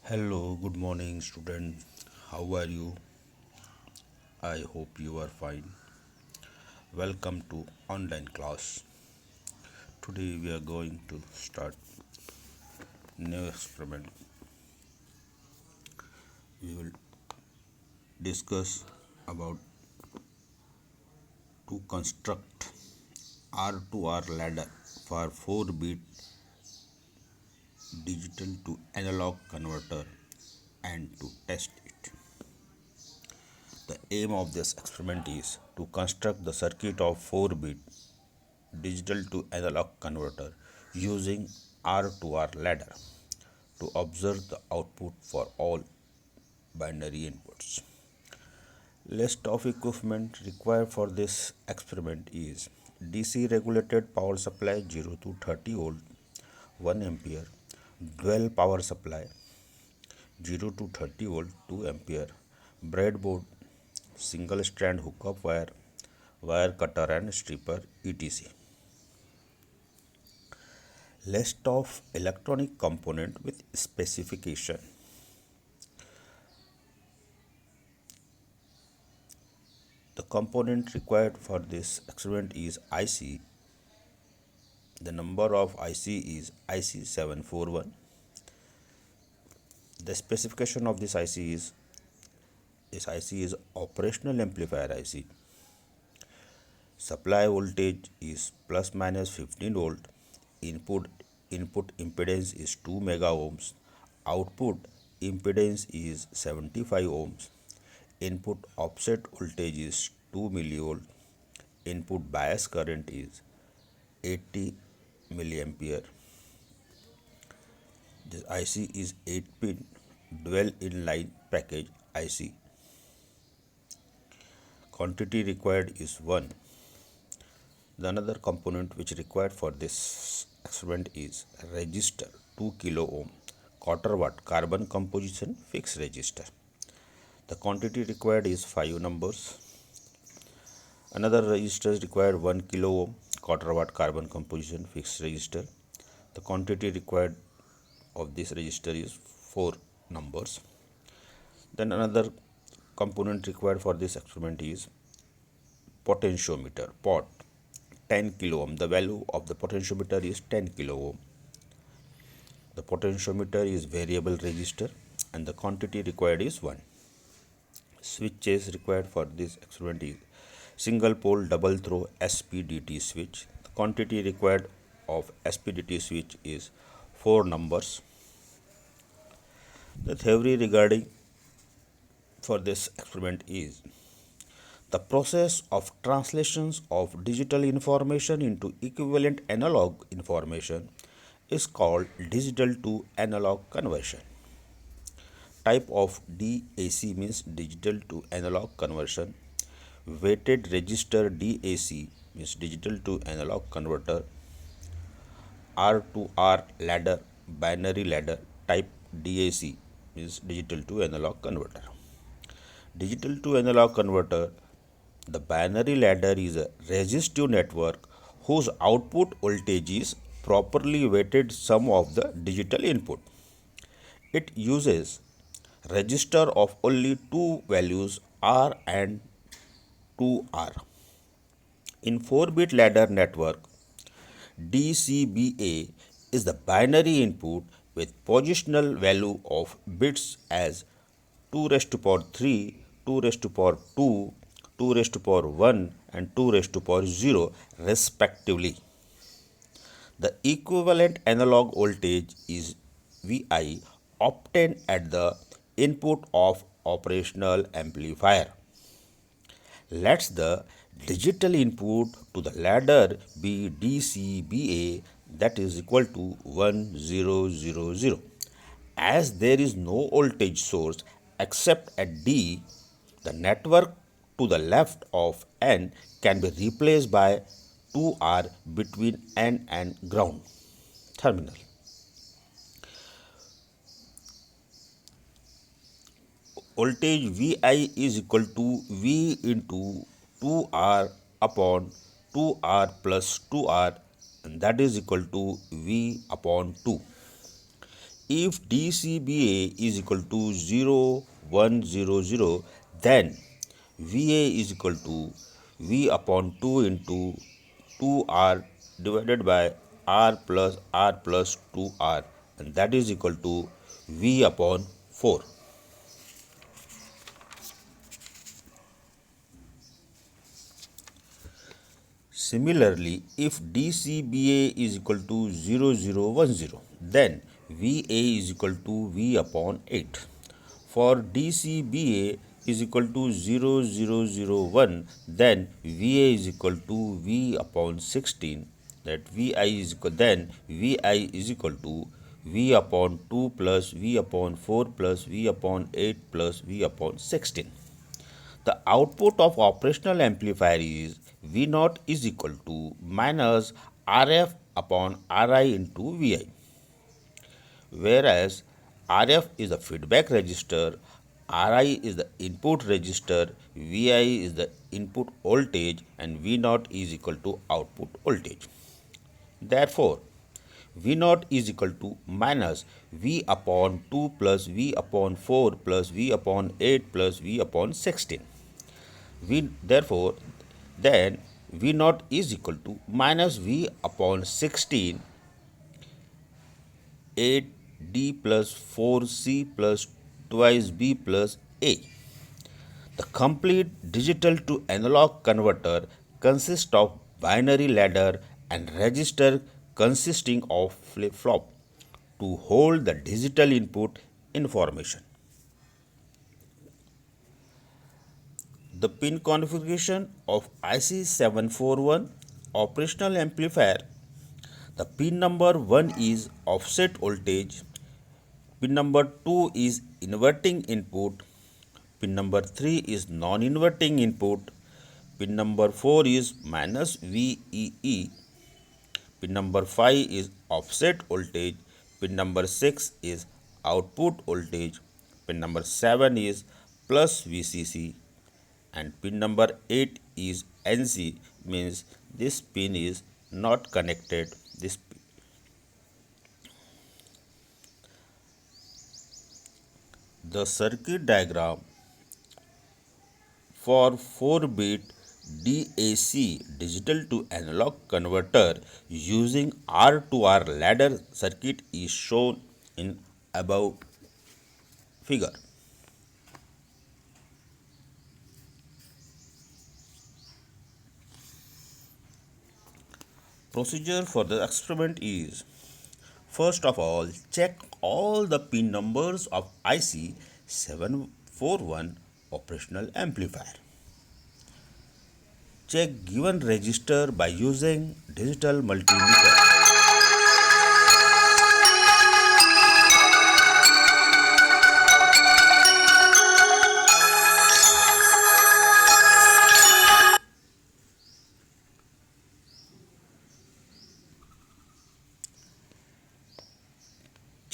Hello, good morning, student. How are you? I hope you are fine. Welcome to online class. Today we are going to start new experiment. We will discuss about to construct R2R ladder for 4-bit digital to analog converter and to test it. The aim of this experiment is to construct the circuit of 4-bit digital to analog converter using R2R ladder to observe the output for all binary inputs. List of equipment required for this experiment is DC regulated power supply 0 to 30 volt 1 ampere, dual power supply 0 to 30 volt 2 ampere, breadboard, single strand hookup wire, wire cutter and stripper etc. List of electronic component with specification. The component required for this experiment is IC. The number of IC is IC741. The specification of this IC is operational amplifier IC. Supply voltage is plus minus 15 volt. Input impedance is 2 mega ohms. Output impedance is 75 ohms. Input offset voltage is 2 millivolt. Input bias current is 80 milliampere. This IC is 8-pin dual inline package IC. Quantity required is 1. The another component which required for this experiment is resistor 2 kilo ohm quarter watt carbon composition fixed resistor. The quantity required is 5 numbers. Another resistor is required 1 kilo ohm quarter watt carbon composition fixed resistor. The quantity required of this resistor is 4 numbers. Then another component required for this experiment is potentiometer pot 10 kilo ohm. The value of the potentiometer is 10 kilo ohm. The potentiometer is variable resistor and the quantity required is 1. Switches required for this experiment is single pole double throw SPDT switch. The quantity required of SPDT switch is 4 numbers. The theory regarding for this experiment is the process of translations of digital information into equivalent analog information is called digital to analog conversion. Type of DAC means digital to analog conversion. Weighted register DAC means digital to analog converter. R to R ladder binary ladder type DAC means digital to analog converter. Digital to analog converter, the binary ladder is a resistive network whose output voltage is properly weighted sum of the digital input. It uses register of only two values R and 2R. In 4-bit ladder network, DCBA is the binary input with positional value of bits as 2 raised to power 3, 2 raised to power 2, 2 raised to power 1 and 2 raised to power 0 respectively. The equivalent analog voltage is Vi obtained at the input of operational amplifier. Let the digital input to the ladder be DCBA, that is equal to 1000. As there is no voltage source except at D, the network to the left of N can be replaced by 2R between N and ground terminal. Voltage Vi is equal to V into 2R upon 2R plus 2R, and that is equal to V upon 2. If DCBA is equal to 0, 1, 0, 0, then VA is equal to V upon 2 into 2R divided by R plus 2R, and that is equal to V upon 4. Similarly, if DCBA is equal to 0010, then VA is equal to V upon 8. For DCBA is equal to 0001, then VA is equal to V upon 16. That VI is equal, then VI is equal to V upon 2 plus V upon 4 plus V upon 8 plus V upon 16. The output of operational amplifier is V naught is equal to minus RF upon RI into VI. Whereas RF is the feedback resistor, RI is the input resistor, VI is the input voltage, and V naught is equal to output voltage. Therefore, V naught is equal to minus V upon 2 plus V upon 4 plus V upon 8 plus V upon 16. Therefore, then V naught is equal to minus V upon 16 8D plus 4C plus twice B plus A. The complete digital to analog converter consists of binary ladder and register consisting of flip-flop to hold the digital input information. The pin configuration of IC 741 operational amplifier. The pin number 1 is offset voltage, pin number 2 is inverting input, pin number 3 is non-inverting input, pin number 4 is minus VEE, pin number 5 is offset voltage, pin number 6 is output voltage, pin number 7 is plus VCC, and pin number 8 is NC, means this pin is not connected. The circuit diagram for 4-bit DAC digital to analog converter using R to R ladder circuit is shown in above figure. Procedure for the experiment is: first of all, check all the pin numbers of IC 741 operational amplifier. Check given resistor by using digital multimeter.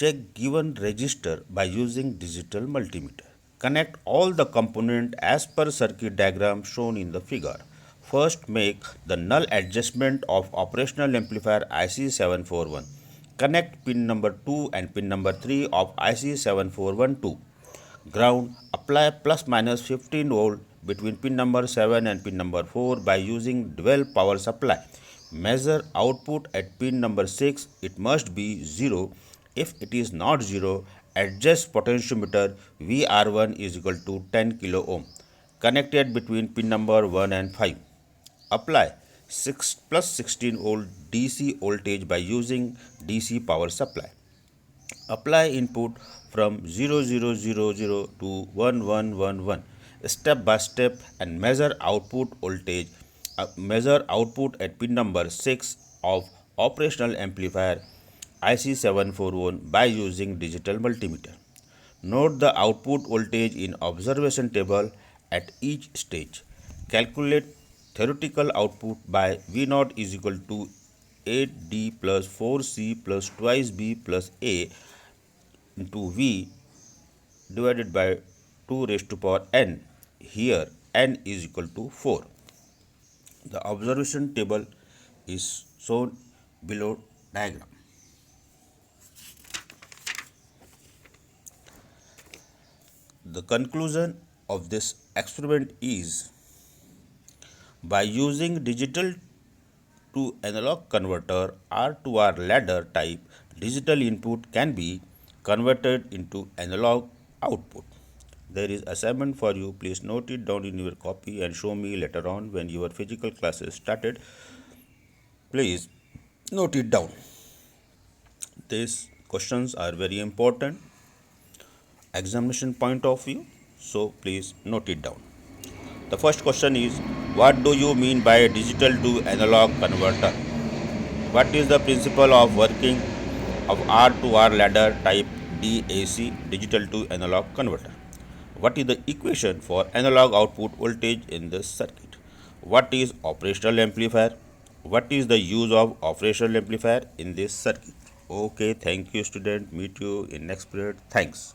Check given register by using digital multimeter. Connect all the components as per circuit diagram shown in the figure. First, make the null adjustment of operational amplifier IC 741. Connect pin number 2 and pin number 3 of IC 741 to ground. Apply plus minus 15 volt between pin number 7 and pin number 4 by using dual power supply. Measure output at pin number 6. It must be 0. If it is not 0, adjust potentiometer VR1 is equal to 10 kilo ohm connected between pin number 1 and 5. Apply 6 plus 16 volt DC voltage by using DC power supply. Apply input from 0000 to 1111 step by step and measure output voltage. Measure output at pin number 6 of operational amplifier IC 741 by using digital multimeter. Note the output voltage in observation table at each stage. Calculate theoretical output by V naught is equal to 8D plus 4C plus twice B plus A into V divided by 2 raised to power n. Here n is equal to 4. The observation table is shown below diagram. The conclusion of this experiment is by using digital to analog converter R to R ladder type, digital input can be converted into analog output. There is assignment for you. Please note it down in your copy and show me later on when your physical classes started. Please note it down. These questions are very important examination point of view, so please note it down. The first question is, what do you mean by digital to analog converter? What is the principle of working of R to R ladder type DAC, digital to analog converter? What is the equation for analog output voltage in this circuit? What is operational amplifier? What is the use of operational amplifier in this circuit? Okay, thank you student. Meet you in next period. Thanks.